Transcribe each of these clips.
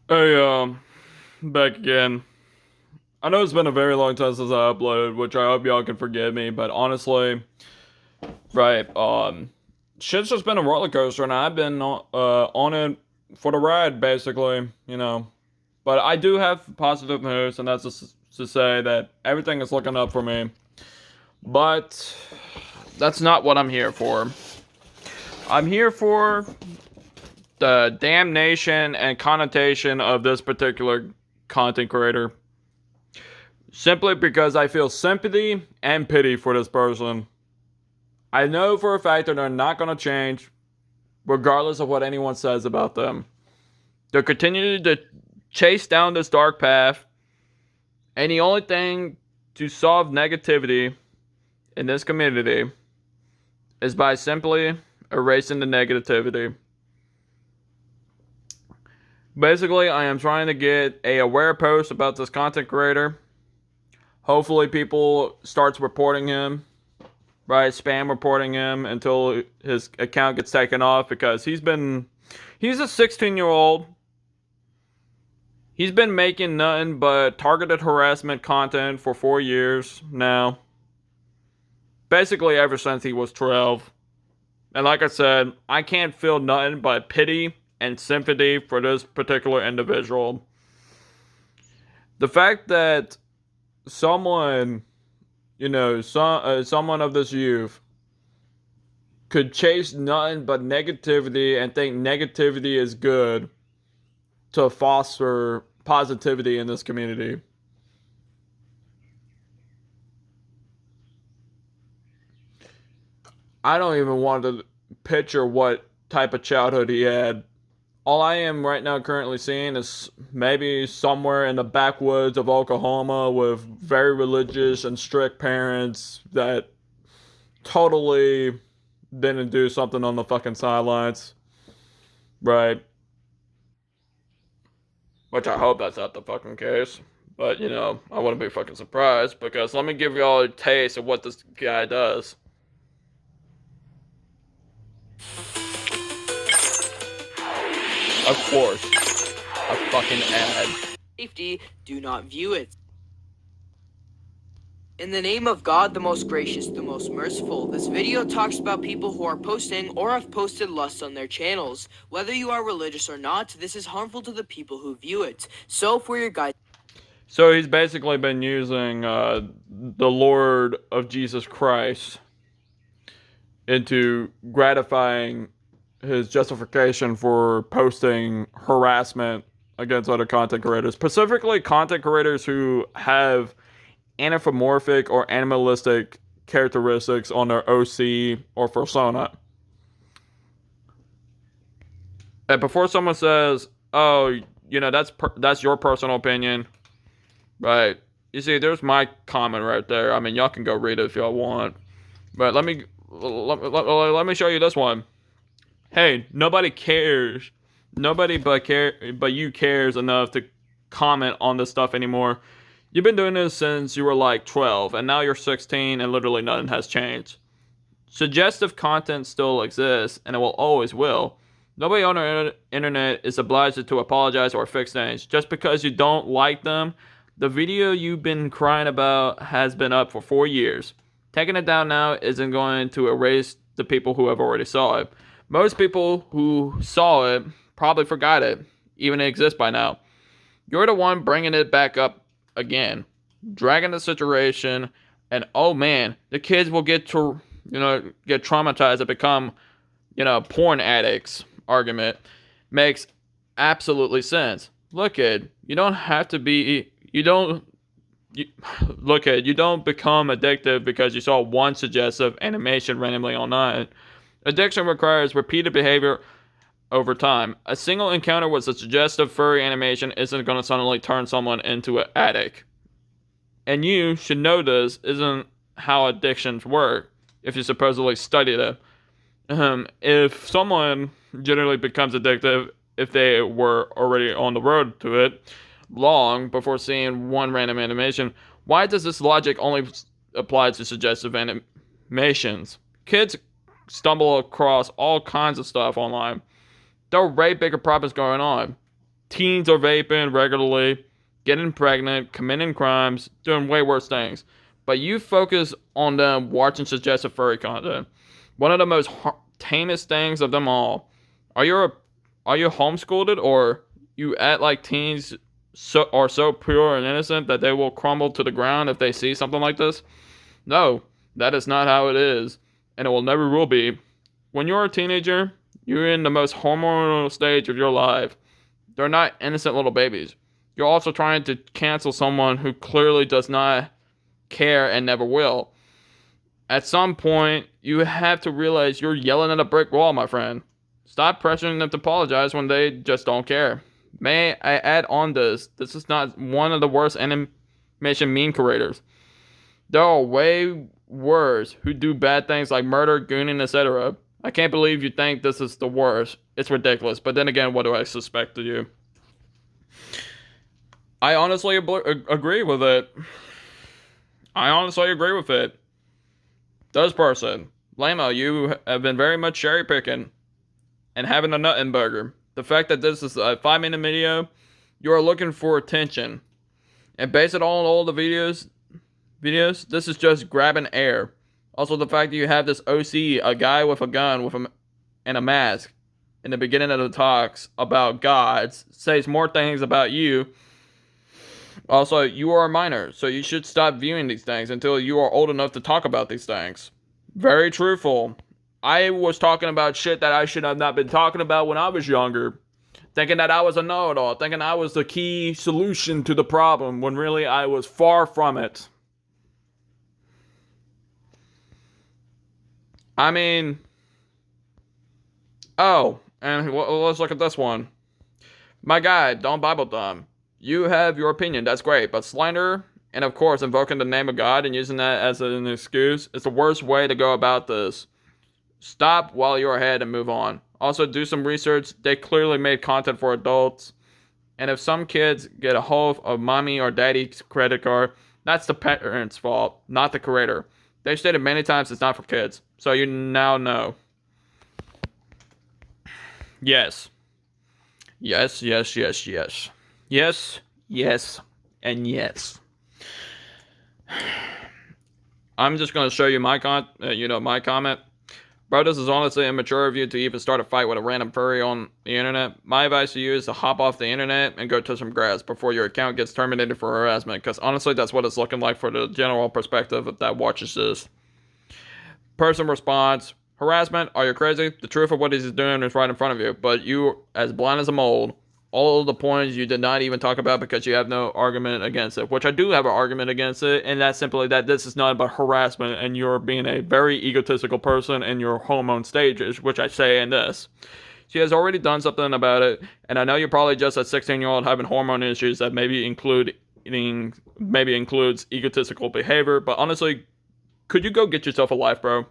Hey, back again. I know it's been a very long time since I uploaded, which I hope y'all can forgive me, but honestly, right, shit's just been a roller coaster, and I've been on it for the ride, basically. But I do have positive news, and that's just to say that everything is looking up for me. But that's not what I'm here for. I'm here for the damnation and connotation of this particular content creator. Simply because I feel sympathy and pity for this person. I know for a fact that they're not going to change, regardless of what anyone says about them. They're continuing to chase down this dark path, and the only thing to solve negativity in this community is by simply erasing the negativity. Basically, I am trying to get a aware post about this content creator. Hopefully, people starts reporting him, right? Spam reporting him until his account gets taken off because he's a 16-year-old. He's been making nothing but targeted harassment content for 4 years now. Basically ever since he was 12. And like I said, I can't feel nothing but pity and sympathy for this particular individual. The fact that someone, someone of this youth could chase nothing but negativity and think negativity is good to foster positivity in this community. I don't even want to picture what type of childhood he had. All I am right now currently seeing is maybe somewhere in the backwoods of Oklahoma with very religious and strict parents that totally didn't do something on the fucking sidelines. Right. Which I hope that's not the fucking case. But, I wouldn't be fucking surprised because let me give y'all a taste of what this guy does. Of course, a fucking ad. Safety, do not view it. In the name of God, the most gracious, the most merciful, this video talks about people who are posting or have posted lust on their channels. Whether you are religious or not, this is harmful to the people who view it. So for your guide. So he's basically been using the Lord of Jesus Christ into gratifying his justification for posting harassment against other content creators, specifically content creators who have anthropomorphic or animalistic characteristics on their OC or persona. And before someone says, "Oh, that's your personal opinion," right? You see, there's my comment right there. I mean, y'all can go read it if y'all want, but let me show you this one. Hey, nobody cares. Nobody but you cares enough to comment on this stuff anymore. You've been doing this since you were like 12, and now you're 16, and literally nothing has changed. Suggestive content still exists, and it will always will. Nobody on the internet is obliged to apologize or fix things. Just because you don't like them, the video you've been crying about has been up for 4 years. Taking it down now isn't going to erase the people who have already saw it. Most people who saw it probably forgot it, even it exists by now. You're the one bringing it back up again, dragging the situation, and oh man, the kids will get traumatized and become, porn addicts. Argument makes absolutely sense. Look at you don't have to be you don't you, look at you don't become addictive because you saw one suggestive animation randomly online. Addiction requires repeated behavior over time. A single encounter with a suggestive furry animation isn't going to suddenly turn someone into an addict. And you should know this isn't how addictions work if you supposedly studied it. If someone generally becomes addictive if they were already on the road to it long before seeing one random animation, why does this logic only apply to suggestive animations? Kids stumble across all kinds of stuff online. There are way bigger problems going on. teens are vaping regularly, getting pregnant, committing crimes, doing way worse things. But you focus on them watching suggestive furry content. One of the most heinous things of them all. Are you homeschooled or you act like teens are so pure and innocent that they will crumble to the ground if they see something like this? No, that is not how it is, and it will never will be. When you're a teenager, you're in the most hormonal stage of your life. They're not innocent little babies. You're also trying to cancel someone who clearly does not care and never will. At some point, you have to realize you're yelling at a brick wall, my friend. Stop pressuring them to apologize when they just don't care. May I add on this? This is not one of the worst animation meme creators. There are way worse who do bad things like murder, gooning, etc. I can't believe you think this is the worst. It's ridiculous. But then again, what do I suspect of you? I honestly agree with it. I honestly agree with it. This person, Lamo, you have been very much cherry picking and having a nut and burger. The fact that this is a 5-minute video, you are looking for attention. And base it all the videos, this is just grabbing air. Also, the fact that you have this OC, a guy with a gun and a mask, in the beginning of the talks about gods, says more things about you. Also, you are a minor, so you should stop viewing these things until you are old enough to talk about these things. Very truthful. I was talking about shit that I should have not been talking about when I was younger. Thinking that I was a know-it-all. Thinking I was the key solution to the problem, when really I was far from it. I mean... Oh, and let's look at this one. My guy, Don't Bible Thumb. You have your opinion, that's great, but slander, and of course invoking the name of God and using that as an excuse, is the worst way to go about this. Stop while you're ahead and move on. Also, do some research. They clearly made content for adults. And if some kids get a hold of mommy or daddy's credit card, that's the parents' fault, not the creator. They've stated many times it's not for kids. So you now know. Yes. Yes, yes, yes, yes. Yes, yes, and yes. I'm just going to show you my my comment. Bro, this is honestly immature of you to even start a fight with a random furry on the internet. My advice to you is to hop off the internet and go touch some grass before your account gets terminated for harassment, because honestly, that's what it's looking like for the general perspective that watches this. Person responds, harassment? Are you crazy? The truth of what he's doing is right in front of you, but you, as blind as a mole, all of the points you did not even talk about because you have no argument against it, which I do have an argument against it, and that's simply that this is not about harassment and you're being a very egotistical person in your hormone stages, which I say in this. She has already done something about it, and I know you're probably just a 16-year-old having hormone issues that maybe includes egotistical behavior, but honestly, could you go get yourself a life, bro?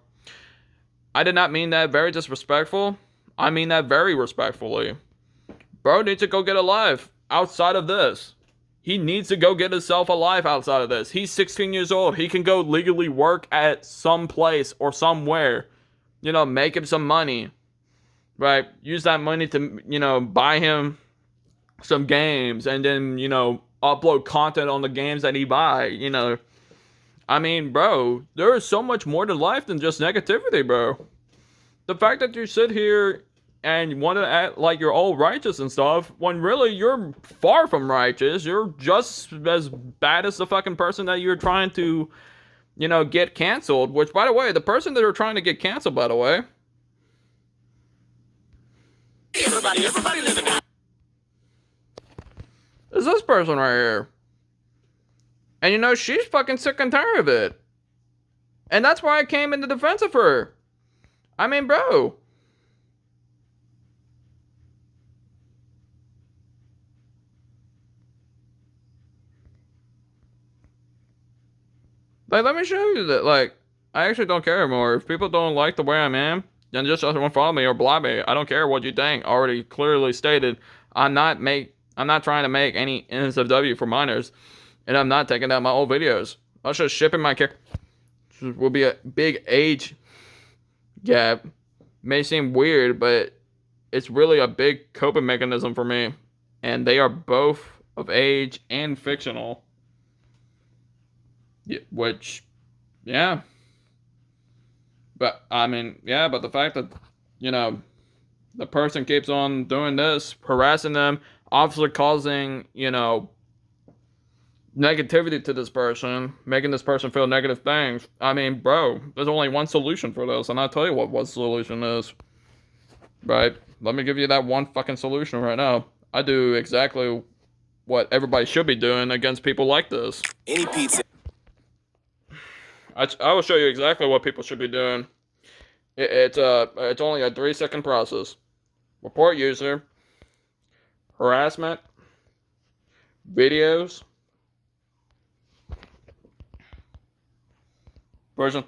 I did not mean that very disrespectful. I mean that very respectfully. Bro needs to go get a life outside of this. He needs to go get himself a life outside of this. He's 16 years old. He can go legally work at some place or somewhere. Make him some money. Right? Use that money to, buy him some games and then, upload content on the games that he buy, I mean, bro, there is so much more to life than just negativity, bro. The fact that you sit here and want to act like you're all righteous and stuff, when really you're far from righteous. You're just as bad as the fucking person that you're trying to, get canceled. Which, by the way, the person that are trying to get canceled, by the way. Everybody living now. Is this person right here. And she's fucking sick and tired of it. And that's why I came into defense of her. I mean, bro. Like, let me show you that. Like, I actually don't care anymore. If people don't like the way I am, then just don't follow me or block me. I don't care what you think. Already clearly stated, I'm not trying to make any NSFW for minors, and I'm not taking down my old videos. I was just shipping my character. Will be a big age gap. May seem weird, but it's really a big coping mechanism for me. and they are both of age and fictional. Yeah, which, yeah. But, I mean, yeah, but the fact that, you know, the person keeps on doing this, harassing them, obviously causing, negativity to this person, making this person feel negative things. I mean, bro, there's only one solution for this, and I'll tell you what the solution is. Right? Let me give you that one fucking solution right now. I do exactly what everybody should be doing against people like this. Any pizza. I will show you exactly what people should be doing. It's only a 3-second process. Report user, harassment, videos, version.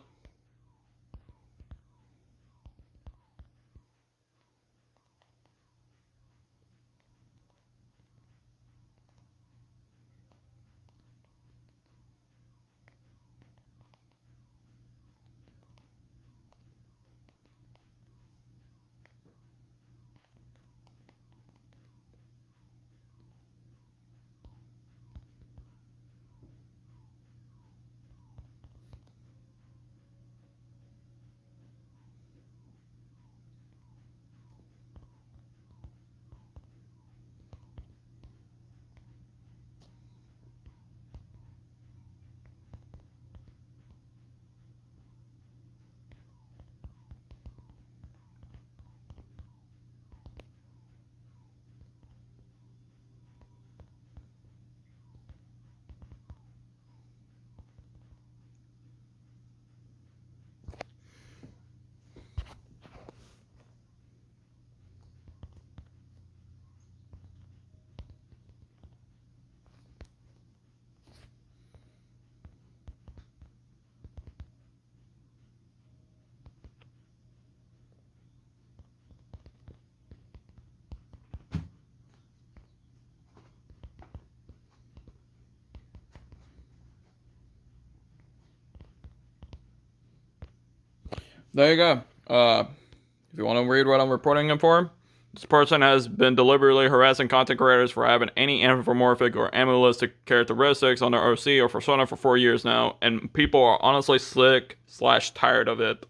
There you go. If you want to read what I'm reporting him for, this person has been deliberately harassing content creators for having any anthropomorphic or animalistic characteristics on their OC or persona for 4 years now, and people are honestly sick/tired of it.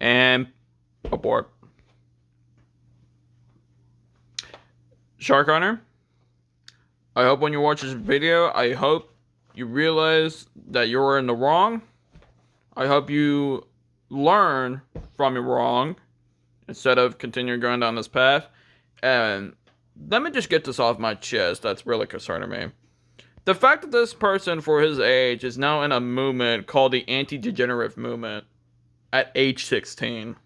And abort. Shark Hunter, I hope when you watch this video, I hope you realize that you're in the wrong. I hope you learn from your wrong instead of continuing going down this path. And let me just get this off my chest that's really concerning me. The fact that this person for his age is now in a movement called the anti-degenerate movement at age 16.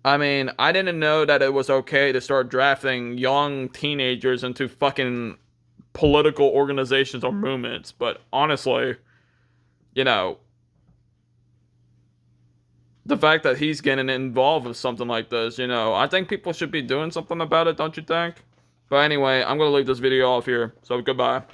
I mean, I didn't know that it was okay to start drafting young teenagers into fucking political organizations or movements, but honestly, the fact that he's getting involved with something like this, I think people should be doing something about it, don't you think? But anyway, I'm going to leave this video off here, so goodbye.